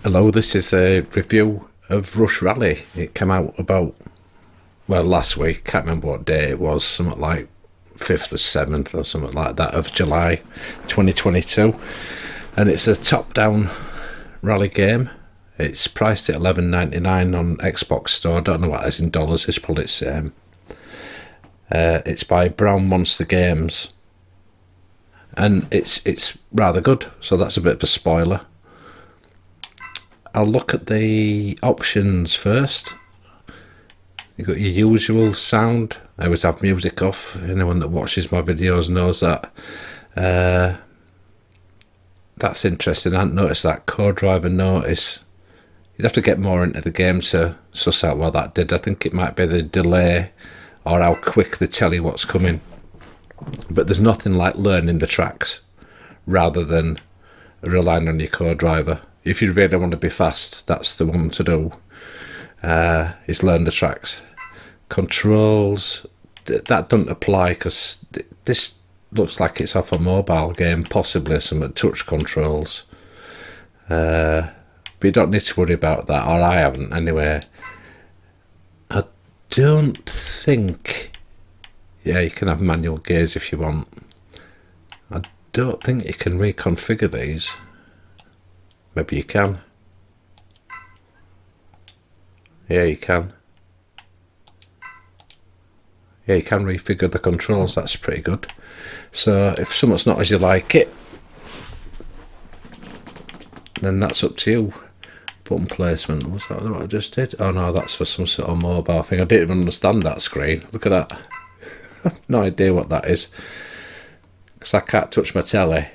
Hello, this is a review of Rush Rally. It came out about, well, last week. Can't remember what day it was, something like 5th or 7th or something like that of July 2022. And it's a top-down rally game. It's priced at $11.99 on Xbox Store. I don't know what that is in dollars. It's probably the same. It's by Brown Monster Games. And it's rather good, so that's a bit of a spoiler. I'll look at the options first. You've got your usual sound. I always have music off. Anyone that watches my videos knows that. That's interesting. I hadn't noticed that. Co-driver notice. You'd have to get more into the game to suss out what that did. I think it might be the delay or how quick they tell you what's coming. But there's nothing like learning the tracks rather than relying on your co-driver. If you really want to be fast, that's the one to do, is learn the tracks. Controls, that doesn't apply because this looks like it's off a mobile game, possibly some touch controls. But you don't need to worry about that, or I haven't anyway. I don't think, yeah, you can have manual gears if you want. I don't think you can reconfigure these. Maybe you can. Yeah, you can. Yeah, you can refigure the controls. That's pretty good. So if something's not as you like it, then that's up to you. Button placement. Was that what I just did? Oh no, that's for some sort of mobile thing. I didn't even understand that screen. Look at that. No idea what that is. Because I can't touch my telly.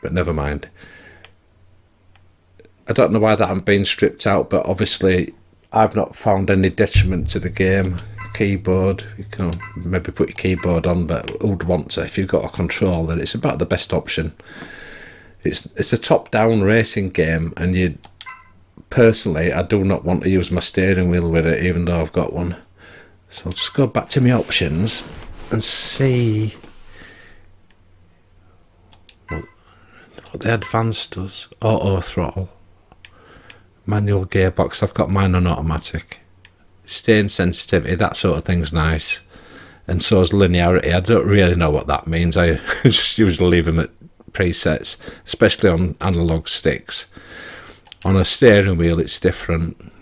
But never mind. I don't know why that I'm being stripped out, but obviously I've not found any detriment to the game. Keyboard, you can maybe put your keyboard on, but who'd want to? If you've got a controller, it's about the best option. It's a top-down racing game, and you personally, I do not want to use my steering wheel with it, even though I've got one. So I'll just go back to my options and see what the advanced does. Auto throttle. Manual gearbox, I've got mine on automatic. Stain sensitivity, that sort of thing's nice. And so is linearity. I don't really know what that means. I just usually leave them at presets, especially on analog sticks. On a steering wheel it's different.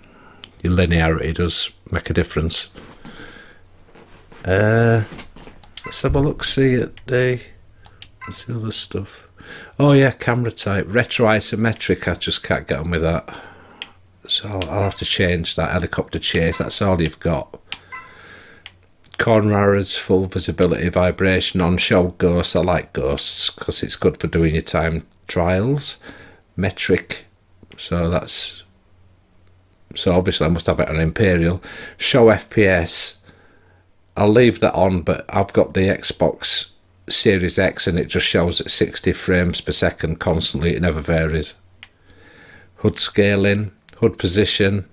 Your linearity does make a difference. Let's have a look, see at what's the other stuff. Oh yeah, camera type, retro isometric, I just can't get on with that. So I'll have to change that. Helicopter chase, that's all you've got. Corner errors, full visibility, vibration, on-show ghosts. I like ghosts because it's good for doing your time trials. Metric, so obviously I must have it on Imperial. Show FPS, I'll leave that on, but I've got the Xbox Series X and it just shows at 60 frames per second constantly. It never varies. HUD scaling, HUD position,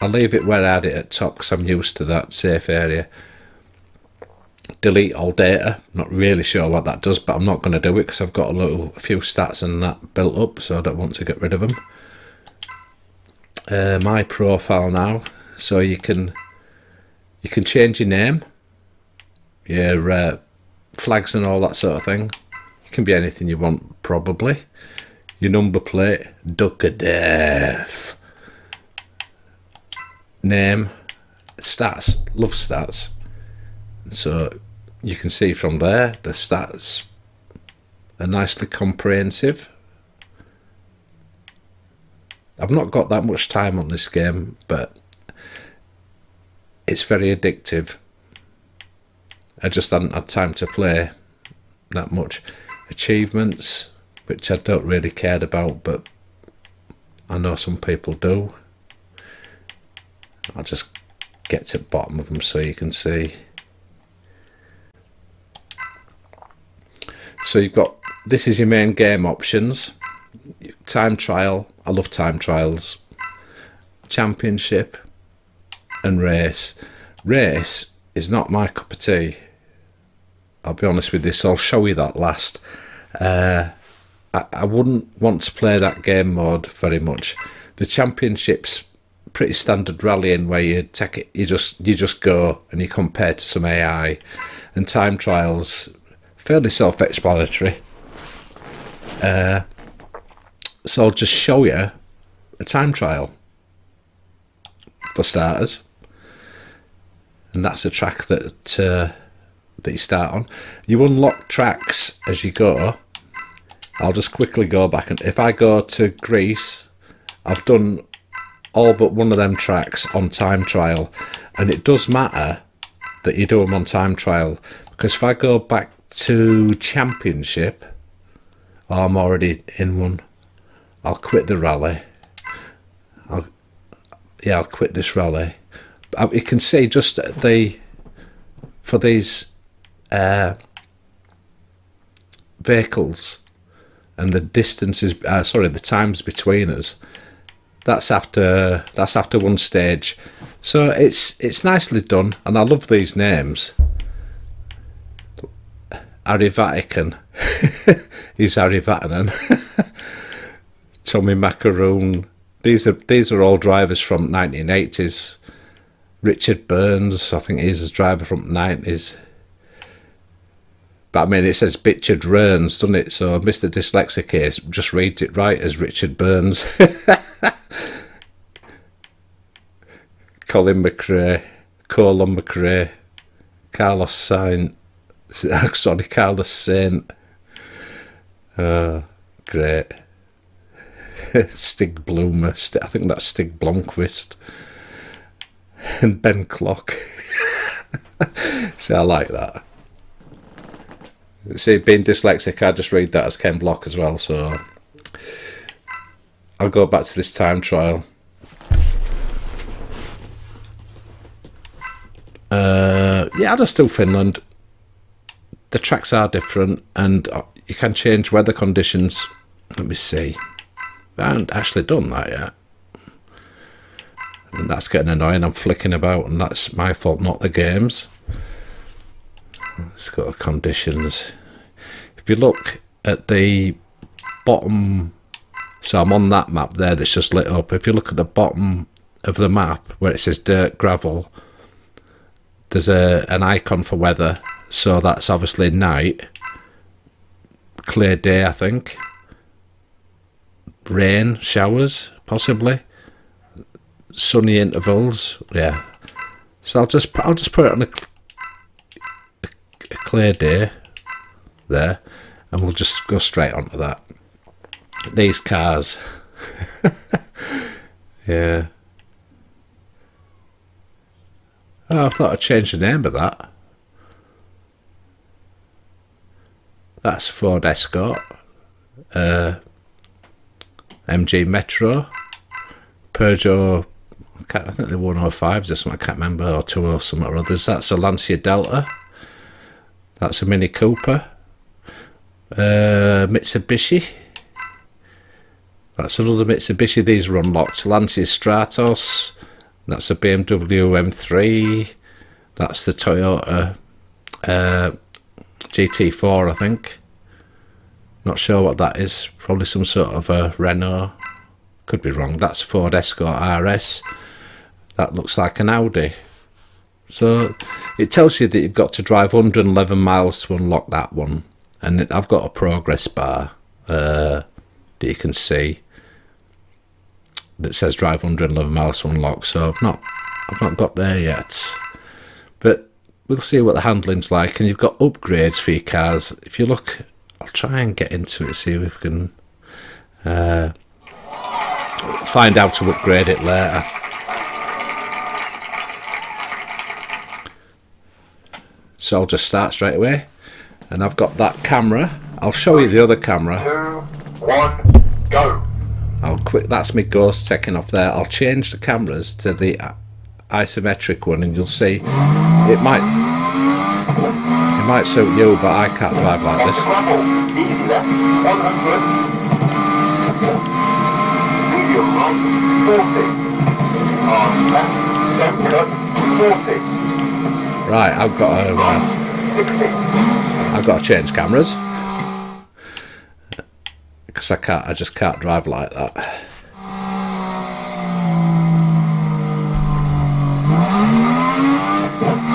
I'll leave it where I had it at top because I'm used to that safe area. Delete all data, not really sure what that does, but I'm not going to do it because I've got a few stats and that built up, so I don't want to get rid of them. My profile now, so you can change your name, your flags and all that sort of thing. It can be anything you want, probably. Your number plate, Duck of Death. Name, stats, love stats. So you can see from there the stats are nicely comprehensive. I've not got that much time on this game, but it's very addictive. I just hadn't had time to play that much. Achievements, which I don't really care about, but I know some people do. I'll just get to the bottom of them so you can see. So you've got, this is your main game options. Time trial, I love time trials. Championship and race. Race is not my cup of tea. I'll be honest with this, I'll show you that last. I wouldn't want to play that game mode very much. The Championship's pretty standard rallying where you take it, you just go and you compare to some AI, and time trials fairly self-explanatory. So I'll just show you a time trial for starters, and that's a track that you start on. You unlock tracks as you go. I'll just quickly go back, and if I go to Greece, I've done all but one of them tracks on time trial, and it does matter that you do them on time trial, because if I go back to Championship, I'm already in one. I'll quit the rally. I'll quit this rally. You can see just for these vehicles and the distances, the times between us. That's after one stage. So it's nicely done, and I love these names. Harry Vatican. He's Harry Vatanen. Tommy Macaroon. These are all drivers from 1980s. Richard Burns, I think he's a driver from 90s. But I mean, it says Bitchard Rearns, doesn't it? So Mr. Dyslexic here just reads it right as Richard Burns. Colin McRae, Colin McRae, Carlos Saint. Sorry, Carlos Saint. Great. Stig Bloomer. I think that's Stig Blomqvist. And Ben Clock. See, I like that. See, being dyslexic, I just read that as Ken Block as well, so I'll go back to this time trial. Yeah, I'll just do Finland. The tracks are different, and you can change weather conditions. Let me see. I haven't actually done that yet. And that's getting annoying. I'm flicking about, and that's my fault, not the game's. Let's go to conditions. If you look at the bottom, so I'm on that map there that's just lit up. If you look at the bottom of the map where it says dirt gravel, there's an icon for weather. So that's obviously night, clear day, I think, rain, showers, possibly, sunny intervals. Yeah. So I'll just put it on a clear day there, and we'll just go straight onto that. These cars. Yeah. Oh, I thought I'd change the name of that. That's Ford Escort, MG Metro, Peugeot, I think they're 105s or something, I can't remember, or 20 something or others. That's a Lancia Delta. That's a Mini Cooper. Mitsubishi. That's another Mitsubishi. These are unlocked. Lancia Stratos. That's a BMW M3. That's the Toyota GT4, I think. Not sure what that is. Probably some sort of a Renault. Could be wrong. That's Ford Escort RS. That looks like an Audi. So it tells you that you've got to drive 111 miles to unlock that one. And I've got a progress bar that you can see that says drive 111 miles to unlock. So I've not got there yet. But we'll see what the handling's like. And you've got upgrades for your cars. If you look, I'll try and get into it, see if we can find out to upgrade it later. So I'll just start straight away, and I've got that camera. I'll show you the other camera. 2, 1, go. I'll quit. That's my ghost taking off there. I'll change the cameras to the isometric one, and you'll see it might suit you, but I can't drive like this. Easy left, 100. Medium right, 40. Hard left, centre, 40. Right, I've got to change cameras. because I just can't drive like that.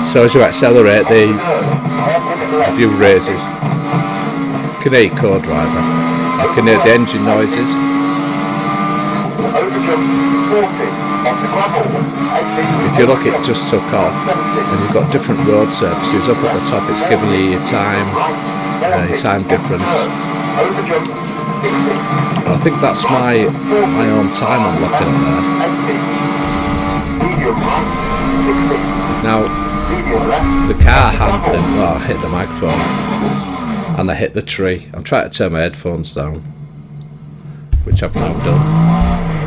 So as you accelerate, the view raises. You can hear your co-driver. You can hear the engine noises. If you look, it just took off, and you've got different road surfaces. Up at the top, it's giving you your time difference. I think that's my own time I'm looking at there. Now, the car handling, well, I hit the microphone and I hit the tree. I'm trying to turn my headphones down, which I've now done.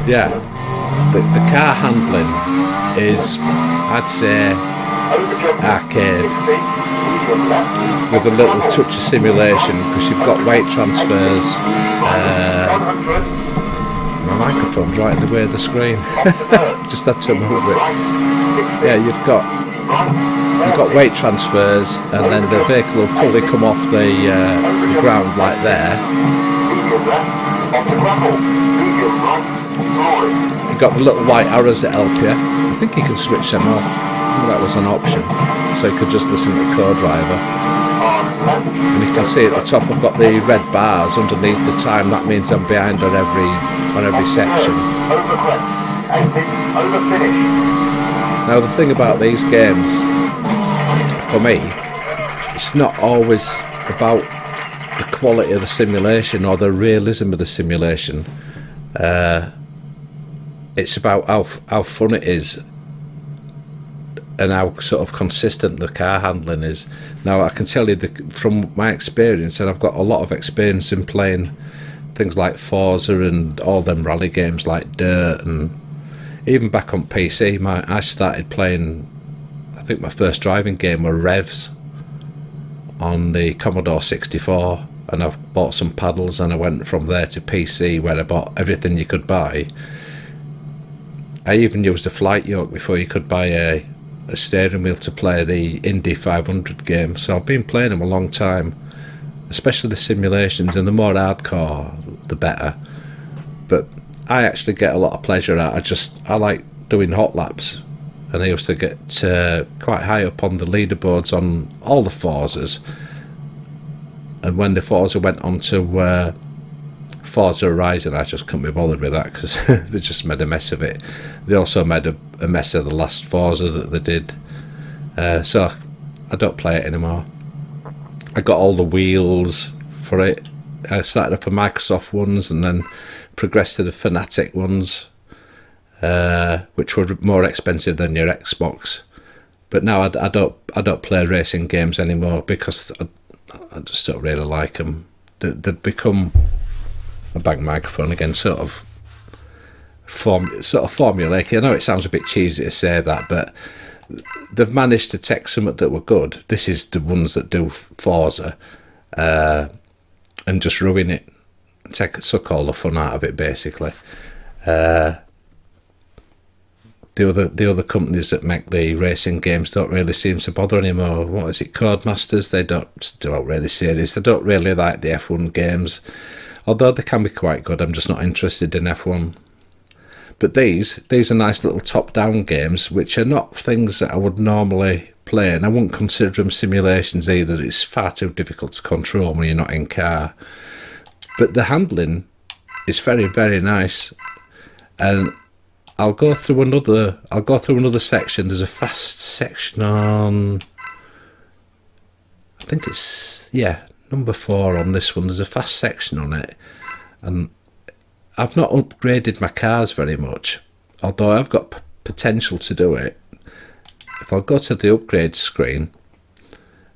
Yeah, the car handling is, I'd say, arcade with a little touch of simulation, because you've got weight transfers. My microphone's right in the way of the screen. Just had to move it. Yeah, you've got weight transfers, and then the vehicle will fully come off the ground like there. You've got the little white arrows that help you. I think you can switch them off. I think that was an option, so you could just listen to the co-driver. And you can see at the top I've got the red bars underneath the time. That means I'm behind on every section. Now the thing about these games, for me, it's not always about the quality of the simulation or the realism of the simulation. It's about how fun it is and how sort of consistent the car handling is. Now I can tell you from my experience, and I've got a lot of experience in playing things like Forza and all them rally games like Dirt, and even back on PC, I started playing, I think my first driving game were Revs on the Commodore 64, and I bought some paddles and I went from there to PC where I bought everything you could buy. I even used a flight yoke before you could buy a steering wheel to play the Indy 500 game. So I've been playing them a long time, especially the simulations, and the more hardcore the better. But I actually get a lot of pleasure out. I like doing hot laps, and I used to get quite high up on the leaderboards on all the Forzas. And when the Forza went on to Forza Horizon, I just couldn't be bothered with that, because they just made a mess of it. They also made a mess of the last Forza that they did, so I don't play it anymore. I got all the wheels for it. I started off with Microsoft ones and then progressed to the Fanatec ones, which were more expensive than your Xbox. But now I don't play racing games anymore, because I just don't really like them. They've become a bang microphone again, sort of formulaic. I know it sounds a bit cheesy to say that, but they've managed to take something that were good. This is the ones that do Forza, and just ruin it, suck all the fun out of it, basically. The other companies that make the racing games don't really seem to bother anymore. What is it, Codemasters? They don't really serious. They don't really like the F1 games, although they can be quite good. I'm just not interested in F1. But these are nice little top-down games, which are not things that I would normally play, and I wouldn't consider them simulations either. It's far too difficult to control when you're not in car. But the handling is very, very nice, and I'll go through another section. There's a fast section on, I think it's, yeah, number 4 on this one. There's a fast section on it, and I've not upgraded my cars very much, although I've got potential to do it. If I go to the upgrade screen,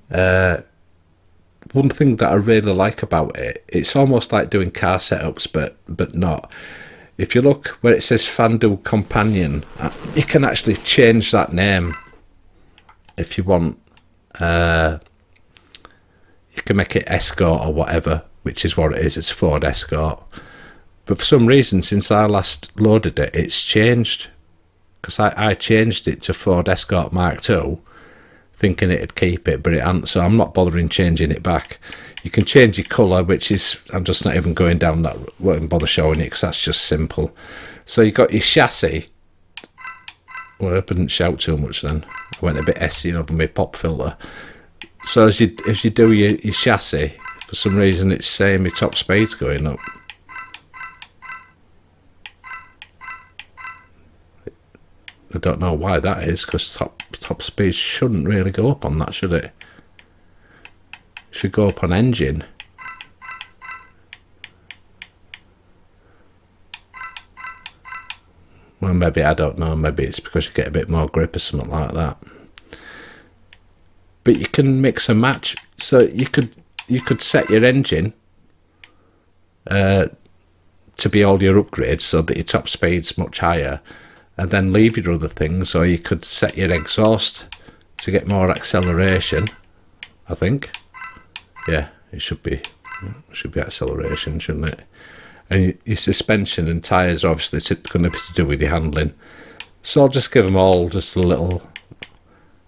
one thing that I really like about it, it's almost like doing car setups, but not. If you look where it says FanDuel Companion, you can actually change that name if you want. You can make it Escort or whatever, which is what it is. It's Ford Escort. But for some reason, since I last loaded it, it's changed. Because I changed it to Ford Escort Mark II, thinking it'd keep it, but it hadn't. So I'm not bothering changing it back. You can change your colour, which is, I'm just not even going down that, won't bother showing it because that's just simple. So you've got your chassis. Well, I didn't shout too much then. I went a bit SE over my pop filter. So as you do your chassis, for some reason it's saying my top speed's going up. I don't know why that is, because top speed shouldn't really go up on that, should it? It should go up on engine. Well, maybe, I don't know, maybe it's because you get a bit more grip or something like that. But you can mix and match. So you could set your engine to be all your upgrades so that your top speed's much higher, and then leave your other things. Or you could set your exhaust to get more acceleration, I think. Yeah, it should be acceleration, shouldn't it? And your suspension and tyres are obviously going to be to do with your handling. So I'll just give them all just a little.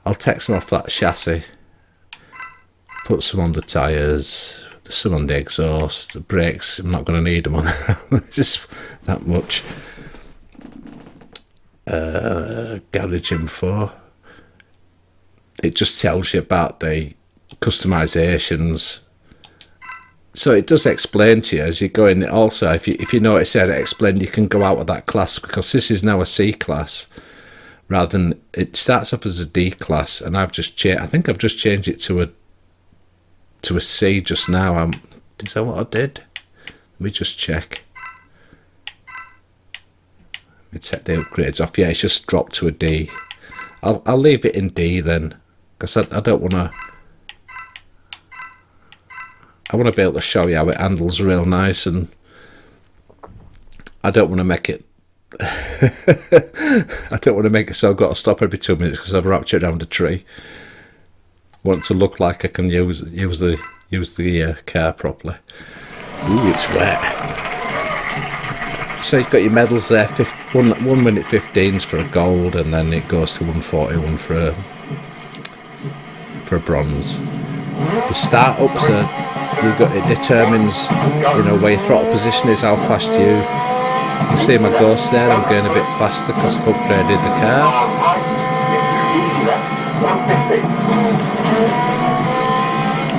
I'll take some off that chassis, put some on the tyres, some on the exhaust, the brakes. I'm not going to need them on just that much. Garage info. It just tells you about the customizations. So it does explain to you as you go in. Also, if you notice there, it explained you can go out of that class because this is now a C class, rather than it starts off as a D class. And I've just changed. I think I've just changed it to a C just now. Is that what I did? Let me just check. Let me take the upgrades off. Yeah, it's just dropped to a D. I'll leave it in D then, because I don't want to. I want to be able to show you how it handles real nice, and I don't want to make it. I don't want to make it so I've got to stop every 2 minutes because I've wrapped it around a tree. I want it to look like I can use the car properly. Ooh, it's wet. So you've got your medals there. 1 minute 15s for a gold, and then it goes to 141 for a bronze. The start-ups are. It determines, where your throttle position is, how fast you can see my ghost there. I'm going a bit faster because I've upgraded the car.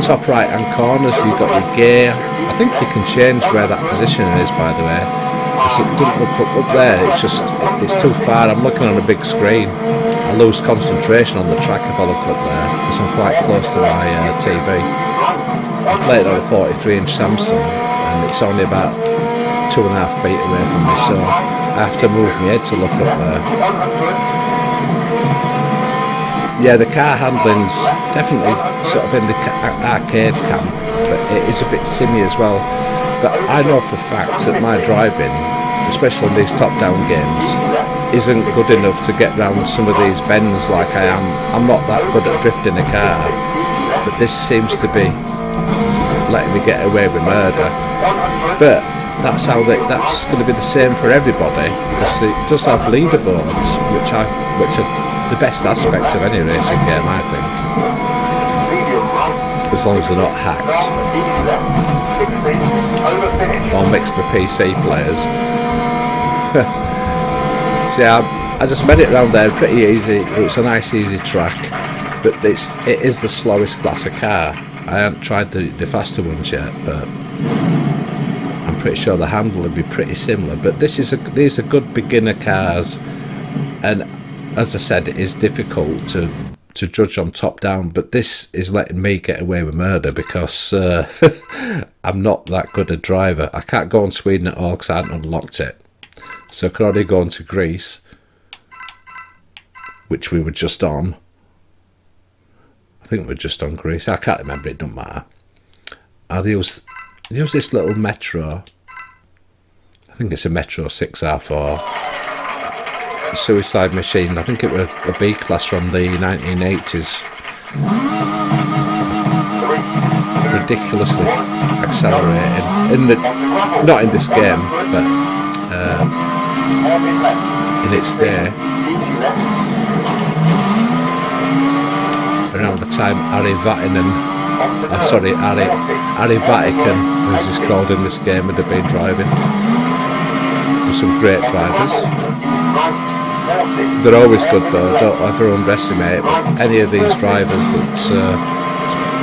Top right hand corners, you've got your gear. I think you can change where that position is, by the way, because it doesn't look up there. It's too far. I'm looking on a big screen. I lose concentration on the track if I look up there because I'm quite close to my TV. I play it on a 43-inch Samsung, and it's only about 2.5 feet away from me, so I have to move my head to look up there. Yeah, the car handling's definitely sort of in the arcade camp, but it is a bit simmy as well. But I know for a fact that my driving, especially in these top-down games, isn't good enough to get round some of these bends like I am. I'm not that good at drifting a car, but this seems to be letting me get away with murder. But that's going to be the same for everybody, because it does have leaderboards, which are the best aspect of any racing game, I think, as long as they're not hacked or mixed with PC players. See, I just made it around there pretty easy. It's a nice easy track, but it is the slowest class of car. I haven't tried the faster ones yet, but I'm pretty sure the handle would be pretty similar. But these are good beginner cars, and as I said, it is difficult to judge on top down. But this is letting me get away with murder because I'm not that good a driver. I can't go on Sweden at all because I haven't unlocked it, so I can only go into Greece, which we were just on. I think we're just on Greece. I can't remember. It doesn't matter. I'll use this little Metro. I think it's a Metro 6R4. A Suicide Machine. I think it was a B class from the 1980s. Ridiculously accelerating. Not in this game, but in its day. Around the time Harry Vatanen sorry, Harry Vatican, as he's called in this game, would have been driving. There's some great drivers. They're always good though, don't ever underestimate any of these drivers that,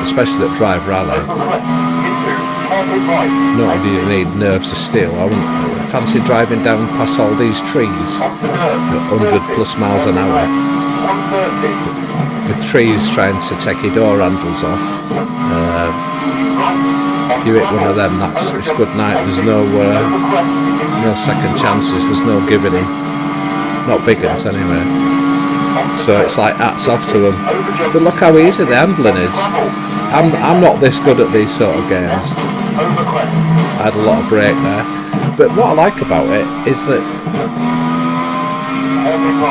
especially that drive rally. Not only do you need nerves of steel, I wouldn't fancy driving down past all these trees at 100 plus miles an hour with trees trying to take your door handles off. If you hit one of them, it's good night. There's no second chances, there's no giving them. Not big ones anyway. So it's like hats off to them. But look how easy the handling is. I'm not this good at these sort of games. I had a lot of brake there. But what I like about it is that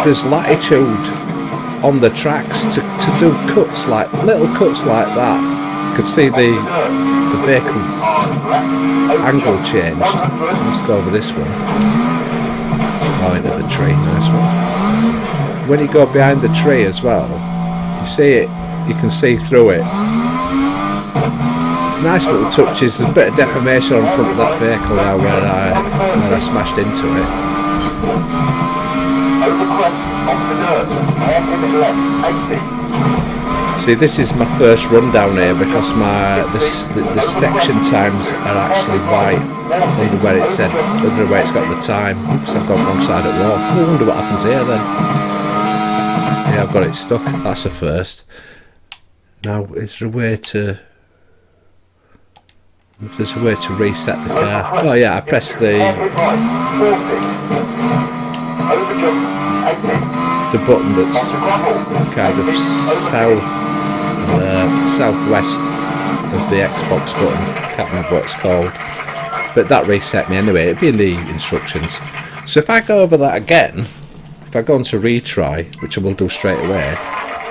there's latitude on the tracks to do cuts, like little cuts like that. You could see the vehicle angle changed. Let's go over this one. Oh, into the tree, nice one. When you go behind the tree as well, you see it, you can see through it. It's nice little touches. There's a bit of deformation on front of that vehicle now where I smashed into it. See, this is my first run down here because the section times are actually white under where it said, under where it's got the time. Oops, I've gone wrong side at wall. I wonder what happens here then. Yeah, I've got it stuck. That's a first. Now, is there a way to... If there's a way to reset the car. Oh yeah, I pressed the button that's kind of southwest of the Xbox button. Can't remember what it's called. But that reset me anyway. It'd be in the instructions. So if I go over that again, if I go on to retry, which I will do straight away,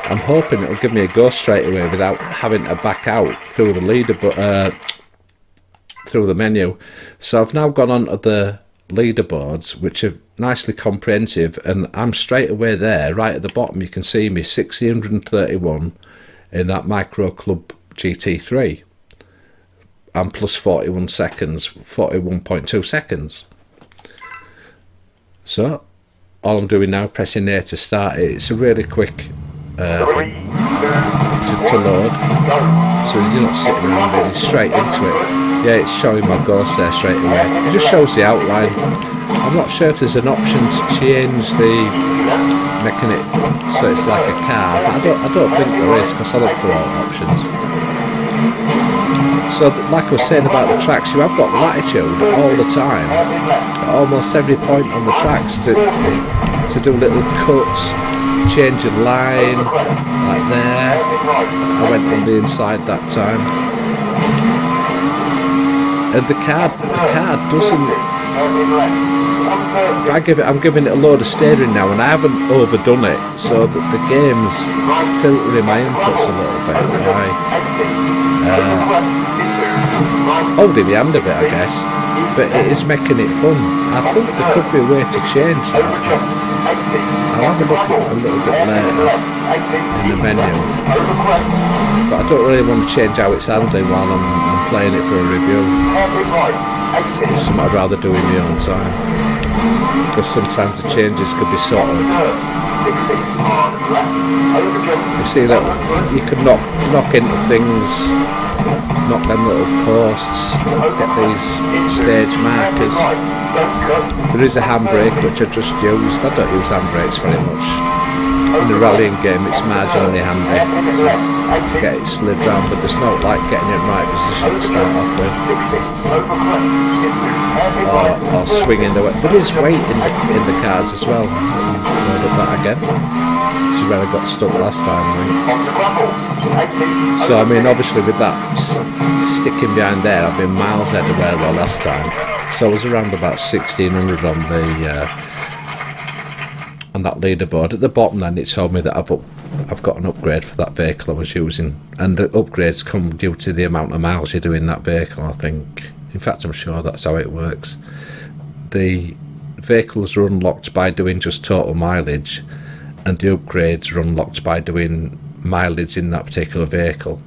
I'm hoping it'll give me a go straight away without having to back out through the leader through the menu. So I've now gone on to the leaderboards, which are nicely comprehensive, and I'm straight away there. Right at the bottom you can see me 631 in that Micro Club GT3. I'm plus 41 seconds, 41.2 seconds. So all I'm doing now, pressing A to start it. It's a really quick to load, so you're not sitting around really, straight into it. Yeah, it's showing my ghost there straight away. It just shows the outline. I'm not sure if there's an option to change making it so it's like a car, but I don't think there is, because I looked through all options. So like I was saying about the tracks, you have got latitude all the time, at almost every point on the tracks to do little cuts, change of line, like there. I went on the inside that time. And the card doesn't. I'm giving it a load of steering now, and I haven't overdone it, so that the game's filtering my inputs a little bit by holding my hand a bit, I guess. But it is making it fun. I think there could be a way to change that. I'll have a look at it a little bit later in the menu. But I don't really want to change how it's handling while I'm playing it for a review. It's something I'd rather do in my own time, because sometimes the changes could be subtle. You see that you can knock into things, knock them little posts, get these stage markers. There is a handbrake which I just used. I don't use handbrakes very much. In the rallying game it's marginally handy to get it slid round, but there's no like getting it in the right position to start off with, or swinging the weight. There is weight in the cars as well. Load up that again. This is where I got stuck last time, I think. So I mean, obviously with that sticking behind there, I've been miles ahead of where I was last time. So I was around about 1600 on the on that leaderboard. At the bottom then it told me that I've got an upgrade for that vehicle I was using, and the upgrades come due to the amount of miles you do in that vehicle, I think. In fact, I'm sure that's how it works. The vehicles are unlocked by doing just total mileage, and the upgrades are unlocked by doing mileage in that particular vehicle.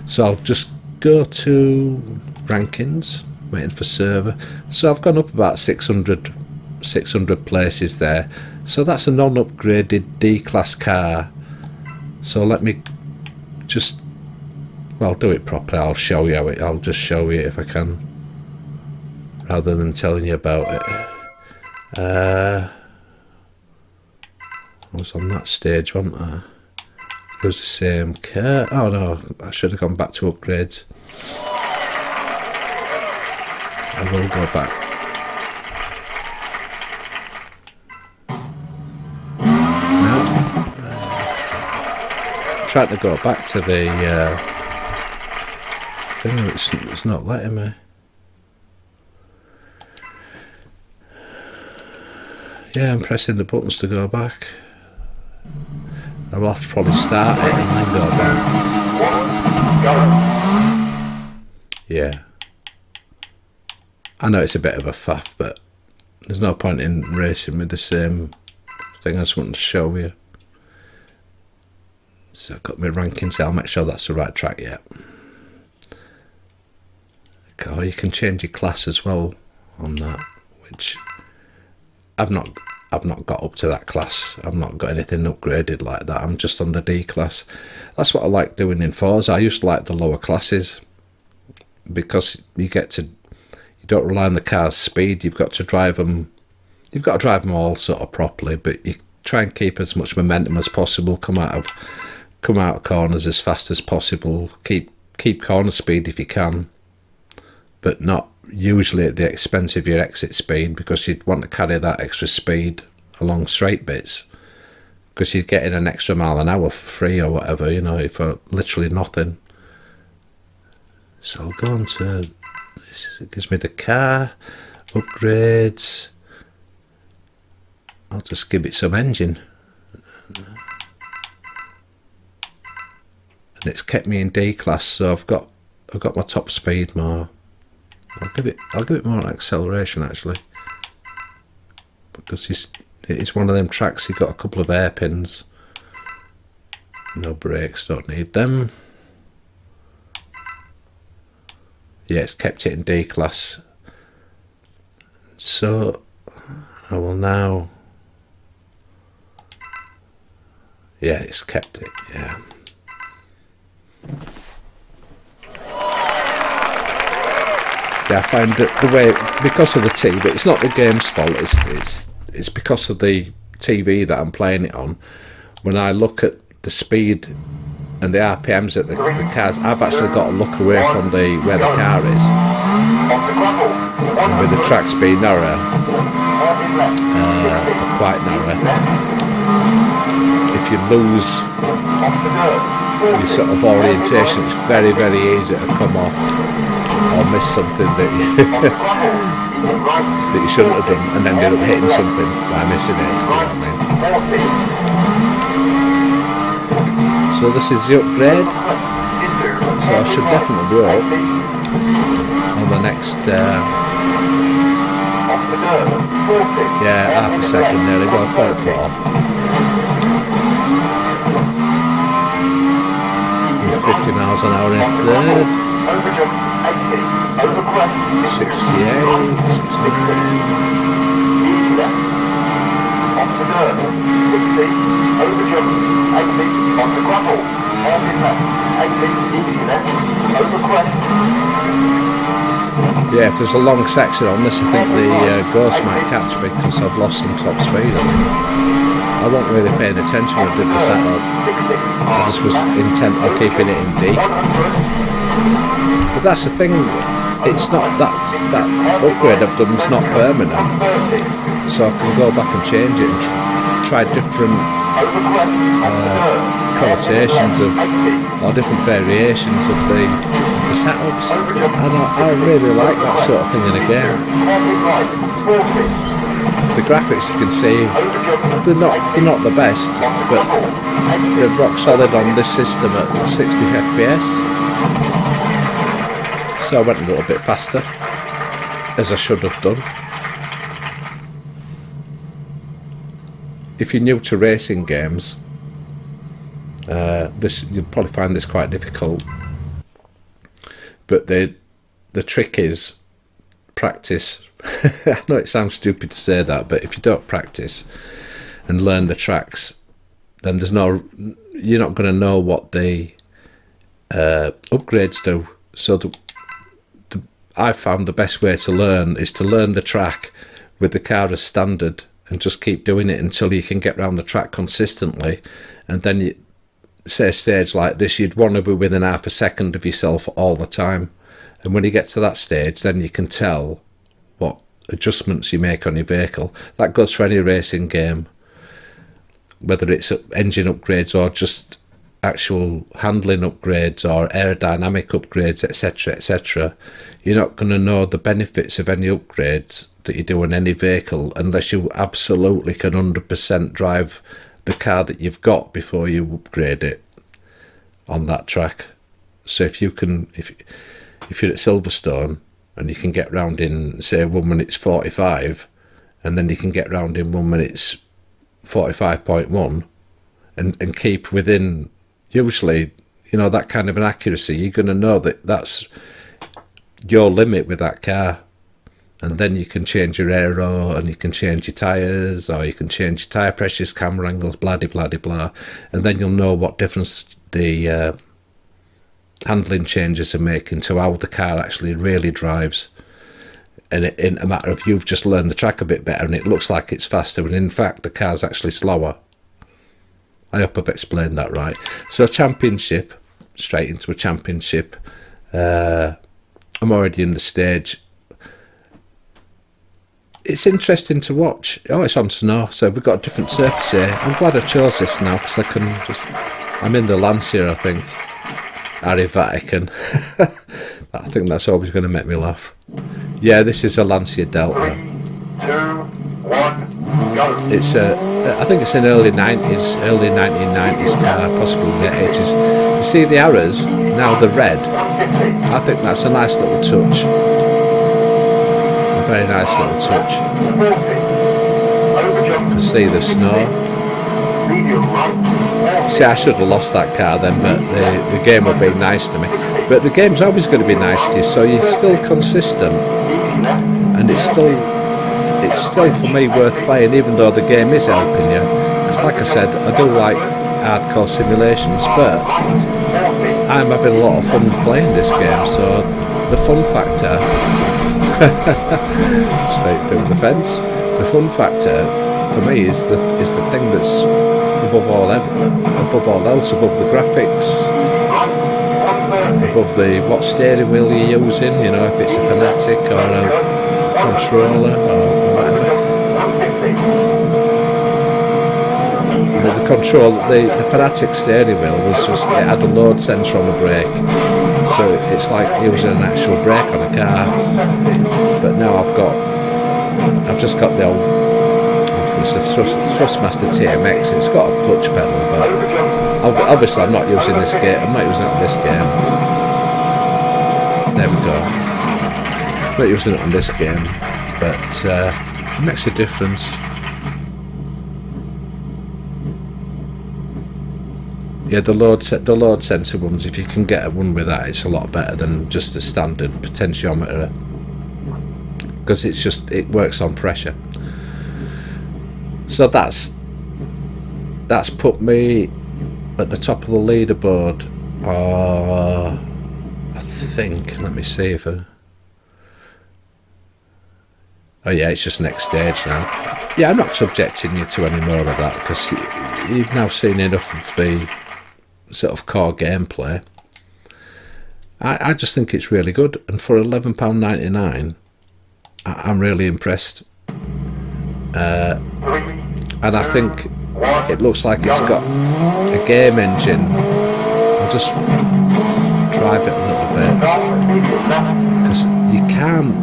So I'll just go to rankings, waiting for server. So I've gone up about 600 places there. So that's a non-upgraded D-class car. So let me just, well, I'll do it properly. I'll show you how it, I'll just show you if I can, rather than telling you about it. I was on that stage, wasn't I? It was the same car. Oh no, I should have gone back to upgrades. I will go back. Trying to go back to the thing, it's not letting me. Yeah, I'm pressing the buttons to go back. I will have to probably start it and then go back. Yeah. I know it's a bit of a faff, but there's no point in racing with the same thing. I just wanted to show you. So I've got my ranking, so I'll make sure that's the right track yet. Oh, you can change your class as well on that, which I've not got up to that class. I've not got anything upgraded like that. I'm just on the D class. That's what I like doing in Forza. I used to like the lower classes because you don't rely on the car's speed. You've got to drive them all sort of properly, but you try and keep as much momentum as possible. Come out of corners as fast as possible. Keep corner speed if you can, but not usually at the expense of your exit speed, because you'd want to carry that extra speed along straight bits, because you're getting an extra mile an hour for free or whatever, you know, for literally nothing. So I'll go on to this. It gives me the car upgrades. I'll just give it some engine. And it's kept me in D class, so I've got my top speed more. I'll give it more acceleration actually, because it's one of them tracks you've got a couple of hairpins. No brakes, don't need them. Yeah, it's kept it in D class. So I will now. Yeah, it's kept it. Yeah. Yeah, I find that the way, because of the TV, it's not the game's fault. It's because of the TV that I'm playing it on. When I look at the speed and the RPMs at the cars, I've actually got to look away from where the car is. And with the tracks being narrow, quite narrow, if you lose your sort of orientation, it's very, very easy to come off or miss something that you shouldn't have done, and ended up hitting something by missing it. You know what I mean? So this is the upgrade. So I should definitely go up on the next. Yeah, half a second nearly. Well, 0.4. 50 miles an hour in third. 68, 69. Yeah, if there's a long section on this, I think the Ghost might catch me because I've lost some top speed. I wasn't really paying attention when I did the setup. I just was intent on keeping it in D. But that's the thing, it's not that upgrade I've done is not permanent, so I can go back and change it and try different connotations of, or different variations of the setups, and I really like that sort of thing in a game. The graphics, you can see, they're not the best, but they're rock solid on this system at 60 FPS. So I went a little bit faster, as I should have done. If you're new to racing games, you'll probably find this quite difficult. But the trick is practice. I know it sounds stupid to say that, but if you don't practice and learn the tracks, then you're not going to know what the upgrades do. So I found the best way to learn is to learn the track with the car as standard and just keep doing it until you can get around the track consistently. And then you say a stage like this, you'd want to be within half a second of yourself all the time. And when you get to that stage, then you can tell what adjustments you make on your vehicle. That goes for any racing game, whether it's engine upgrades or just actual handling upgrades or aerodynamic upgrades, etc., etc. You're not going to know the benefits of any upgrades that you do on any vehicle unless you absolutely can 100% drive the car that you've got before you upgrade it on that track. So if you're at Silverstone and you can get round in, say, 1 minute 45, and then you can get round in 1 minute 45.1 and keep within, usually, you know, that kind of an accuracy, you're going to know that that's your limit with that car. And then you can change your aero, and you can change your tyres, or you can change your tyre pressures, camera angles, blah de blah de blah, and then you'll know what difference the handling changes are making to how the car actually really drives. And in a matter of you've just learned the track a bit better, and it looks like it's faster, when in fact the car's actually slower. I hope I've explained that right. So championship, straight into a championship. I'm already in the stage. It's interesting to watch. Oh, it's on snow, so we've got a different surface here. I'm glad I chose this now, because I can just... I'm in the Lancia, I think. Harry Vatican. I think that's always going to make me laugh. Yeah, this is a Lancia Delta. 3, 2, 1, go. It's I think it's an early 1990s car, possibly late 80s. You see the arrows, now the red. I think that's a nice little touch. A very nice little touch. 40. Overjump. You can see the snow. Medium right. See, I should have lost that car then, but the game will be nice to me. But the game's always going to be nice to you, so you're still consistent, Easy left. and it's still for me worth playing, even though the game is helping you. Because like I said, I do like hardcore simulations, but 40. I'm having a lot of fun playing this game, so the fun factor, straight through the fence, the fun factor for me is the thing that's above all else, above the graphics, above what steering wheel you're using, you know, if it's a Fanatic or a controller or whatever. The Fanatic steering wheel was just, it had a load sensor on the brake, so it's like using an actual brake on a car. But now I've just got the old, it's a Thrustmaster TMX. It's got a clutch pedal, but obviously I'm not using this game. I'm not using it on this game. There we go. I'm not using it on this game, but it makes a difference. Yeah, the load sensor ones, if you can get one with that, it's a lot better than just a standard potentiometer, because it works on pressure. So that's put me at the top of the leaderboard. I think, let me see if oh yeah, it's just next stage now. Yeah, I'm not subjecting you to any more of that, because you've now seen enough of the sort of core gameplay. I just think it's really good, and for £11.99 I'm really impressed. And I think it looks like it's got a game engine. I'll just drive it a little bit, because you can.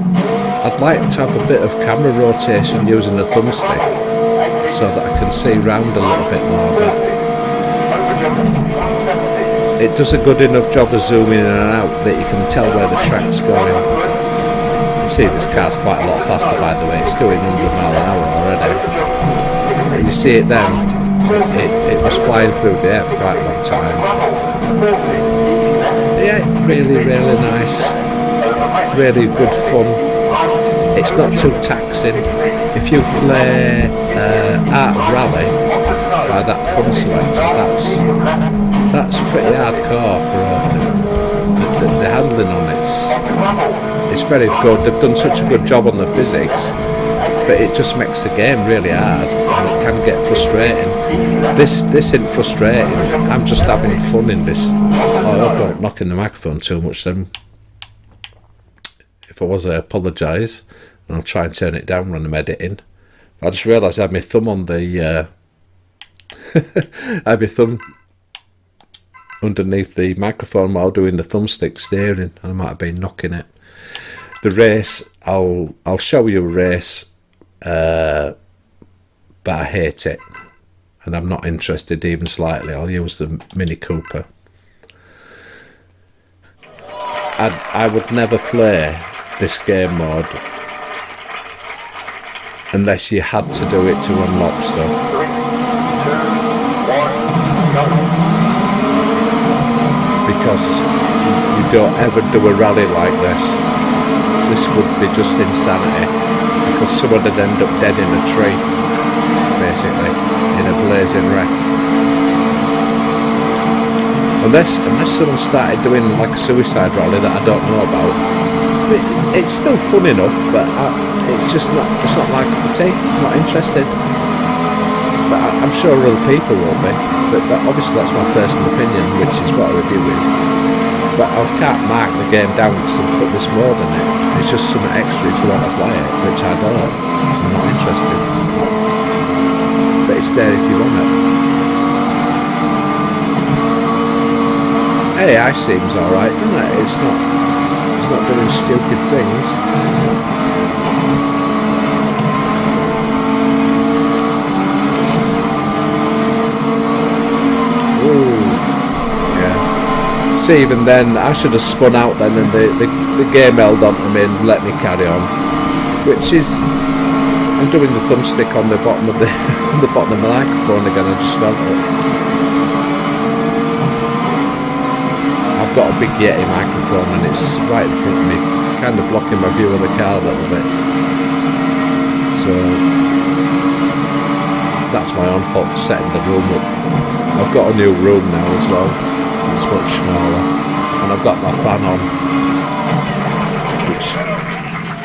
I'd like to have a bit of camera rotation using the thumbstick so that I can see round a little bit more, but it does a good enough job of zooming in and out that you can tell where the track's going. You see this car's quite a lot faster, by the way. It's doing 100 miles an hour already. And you see it then, it was flying through the air for quite a long time. yeah, really nice, really good fun. It's not too taxing. If you play Art of Rally by that fun selector, that's pretty hardcore for the handling on it's very good. They've done such a good job on the physics, but it just makes the game really hard and it can get frustrating. This isn't frustrating. I'm just having fun in this. Oh, I hope I'm not knocking the microphone too much then. If I was, I apologise, and I'll try and turn it down when I'm editing. I just realised I had my thumb on the I had my thumb underneath the microphone while doing the thumbstick steering, and I might have been knocking it. The race, I'll show you a race, but I hate it, and I'm not interested even slightly. I'll use the Mini Cooper. I would never play this game mode unless you had to do it to unlock stuff. 3, 2, 1, go. Because you don't ever do a rally like this. This would be just insanity, because someone would end up dead in a tree, basically, in a blazing wreck. Unless someone started doing like a suicide rally that I don't know about. It's still fun enough, but it's not my cup of tea. I'm not interested. But I'm sure other people will be. But obviously that's my personal opinion, which is what a review is. But I can't mark the game down because I've put this mode in it. It's just some extra if you want to play it, which I don't. So I'm not interested. But it's there if you want it. AI seems alright, doesn't it? It's not doing stupid things. See, even then I should have spun out then, and the game held on to me and let me carry on, which is, I'm doing the thumbstick on the bottom of the on the bottom of the microphone again. I just felt it. I've got a big Yeti microphone and it's right in front of me, kind of blocking my view of the car a little bit, so that's my own fault for setting the room up. I've got a new room now as well. It's much smaller, and I've got my fan on, which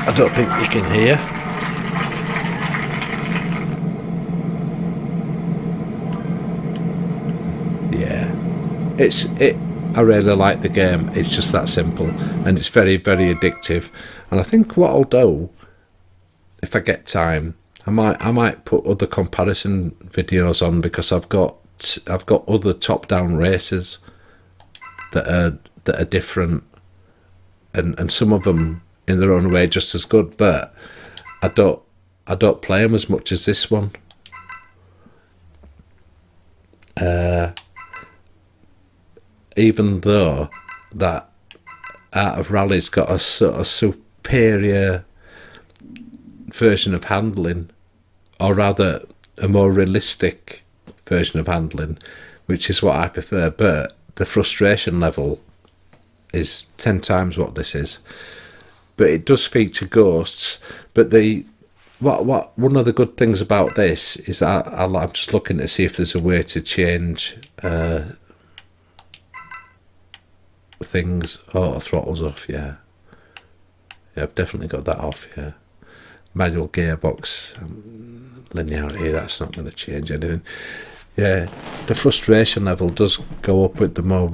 I don't think you can hear. Yeah, I really like the game. It's just that simple, and it's very addictive. And I think what I'll do, if I get time, I might put other comparison videos on, because I've got other top-down races that are different, and some of them in their own way just as good, but I don't play them as much as this one. Even though that Art of Rally's got a sort of superior version of handling, or rather a more realistic version of handling, which is what I prefer, but the frustration level is 10 times what this is. But it does feature ghosts. But one of the good things about this is I'm just looking to see if there's a way to change things. Oh, throttle's off. Yeah, I've definitely got that off. Yeah, manual gearbox, linearity. That's not going to change anything. Yeah, the frustration level does go up with the more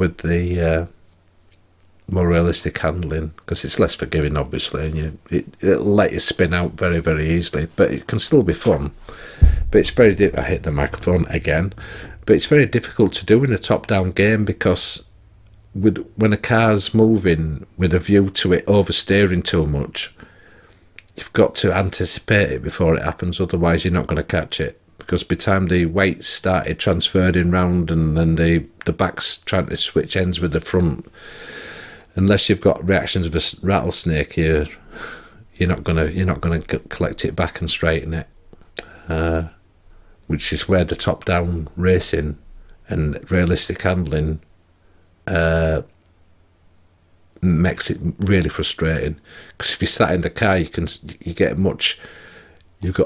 realistic handling, because it's less forgiving, obviously, and it'll let you spin out very easily. But it can still be fun. But it's very I hit the microphone again. But it's very difficult to do in a top-down game, because when a car's moving with a view to it oversteering too much, you've got to anticipate it before it happens. Otherwise, you're not going to catch it. Because by the time the weights started transferring round, and then the back's trying to switch ends with the front, unless you've got reactions of a rattlesnake, you're not gonna collect it back and straighten it. Which is where the top-down racing and realistic handling makes it really frustrating. Because if you sat in the car, you've got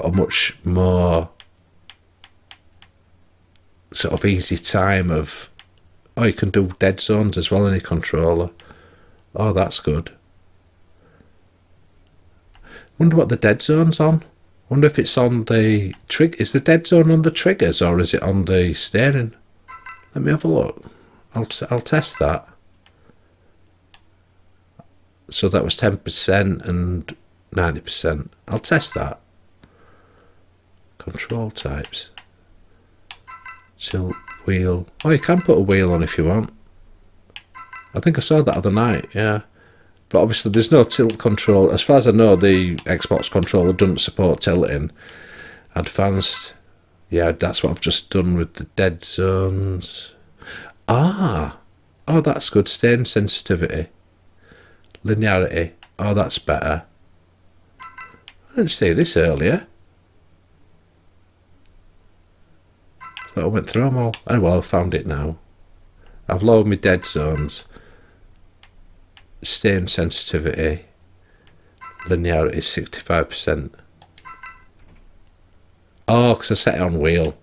a much more sort of easy time of, oh, you can do dead zones as well in your controller. Oh, that's good. Wonder what the dead zone's on. Wonder if it's on the trigger. Is the dead zone on the triggers or is it on the steering? Let me have a look. I'll test that. So that was 10% and 90%. I'll test that. Control types. Tilt wheel. Oh, you can put a wheel on if you want. I think I saw that other night, yeah. But obviously there's no tilt control. As far as I know, the Xbox controller doesn't support tilting. Advanced. Yeah, that's what I've just done with the dead zones. Ah. Oh, that's good. Stain sensitivity. Linearity. Oh, that's better. I didn't see this earlier. I thought I went through them all. Oh, well, I found it now. I've lowered my dead zones. Stain sensitivity. Linearity is 65%. Oh, because I set it on wheel.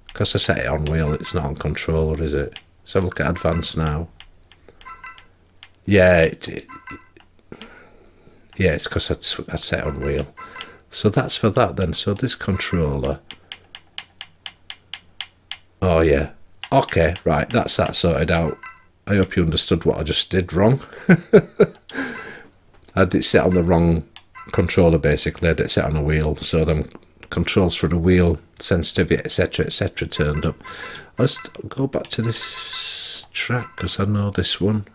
Because I set it on wheel, it's not on controller, is it? So look at advanced now. Yeah, yeah, it's because I set it on wheel. So that's for that then. So this controller. Oh yeah. Okay, right. That's that sorted out. I hope you understood what I just did wrong. I did set on the wrong controller basically. I did set on a wheel. So them controls for the wheel, sensitivity, etc., turned up. Let's go back to this track because I know this one.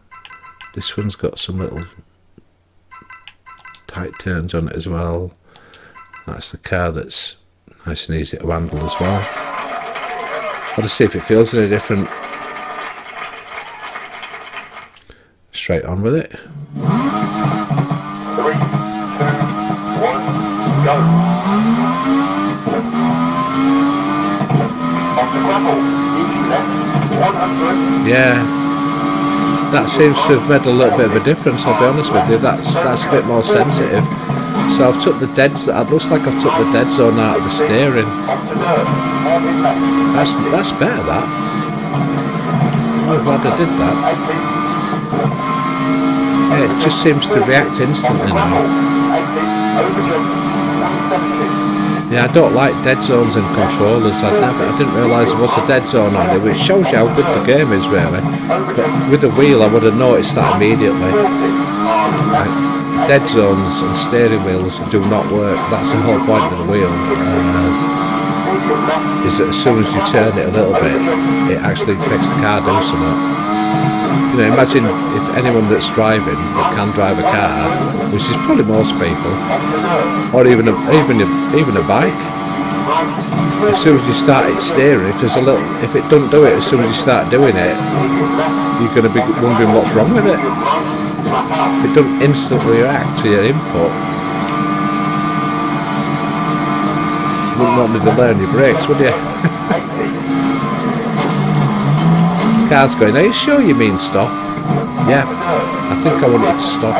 This one's got some little tight turns on it as well. That's the car that's nice and easy to handle as well. I'll just see if it feels any different. Straight on with it. 3, 2, 1, go. Off the gravel, easy left, 100. Yeah. That seems to have made a little bit of a difference, I'll be honest with you. That's a bit more sensitive. So I've took the dead zone. It looks like I've took the dead zone out of the steering. That's better, that. I'm glad I did that. Yeah, it just seems to react instantly now. Yeah, I don't like dead zones in controllers. I didn't realise there was a dead zone on it, which shows you how good the game is, really. But with the wheel, I would have noticed that immediately. Dead zones and steering wheels do not work. That's the whole point of the wheel. Is that as soon as you turn it a little bit, it actually makes the car do something. You know, imagine if anyone that's driving that can drive a car, which is probably most people, or even a bike. As soon as you start it steering, if it doesn't do it as soon as you start doing it, you're going to be wondering what's wrong with it. If it doesn't instantly react to your input, you wouldn't want me to learn your brakes, would you? The car's going, are you sure you mean stop? Yeah, I think I want it to stop.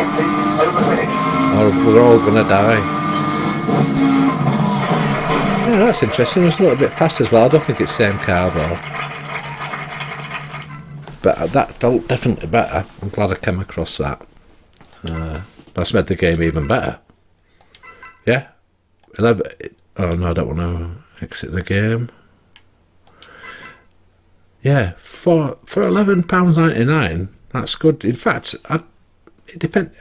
Or we're all going to die. Yeah, that's interesting. It's a little bit fast as well. I don't think it's the same car though. But that felt definitely better. I'm glad I came across that. That's made the game even better. Yeah. 11. Oh no, I don't want to exit the game. Yeah, for £11.99, that's good. In fact, it depends.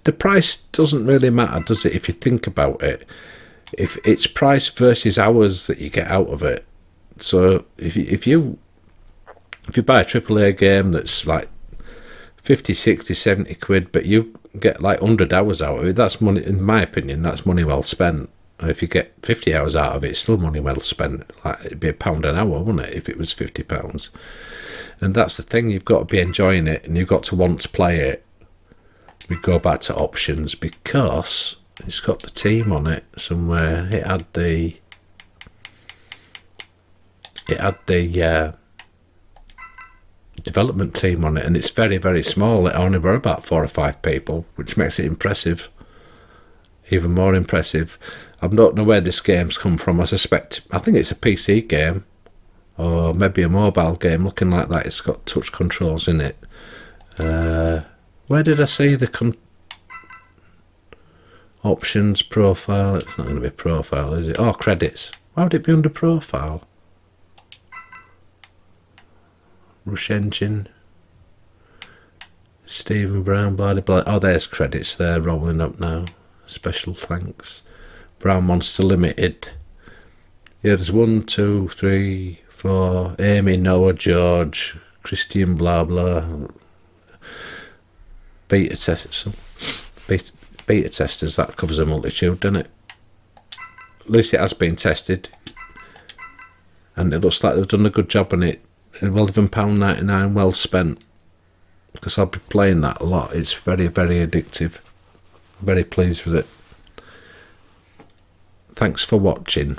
The price doesn't really matter, does it? If you think about it, if it's price versus hours that you get out of it. So if you buy a AAA game that's like 50, 60, 70 quid, but you get like 100 hours out of it, that's money. In my opinion, that's money well spent. And if you get 50 hours out of it, it's still money well spent. Like, it'd be £1 an hour, wouldn't it, if it was £50? And that's the thing, you've got to be enjoying it, and you've got to want to play it. We go back to options, because it's got the team on it somewhere. It had the development team on it, and it's very, very small. It only were about 4 or 5 people, which makes it impressive. Even more impressive. I don't know where this game's come from. I think it's a PC game, or maybe a mobile game. Looking like that, it's got touch controls in it. Where did I see the options, profile? It's not going to be profile, is it? Oh, credits. Why would it be under profile? Rush Engine, Stephen Brown, blah blah. Oh, there's credits there rolling up now. Special thanks. Brown Monster Limited. Yeah, there's 1, 2, 3, 4. Amy, Noah, George, Christian, blah blah. Beta testers. Beta testers. That covers a multitude, doesn't it? At least it has been tested, and it looks like they've done a good job on it. £11.99 well spent, because I'll be playing that a lot. It's very, very addictive. Very pleased with it. Thanks for watching.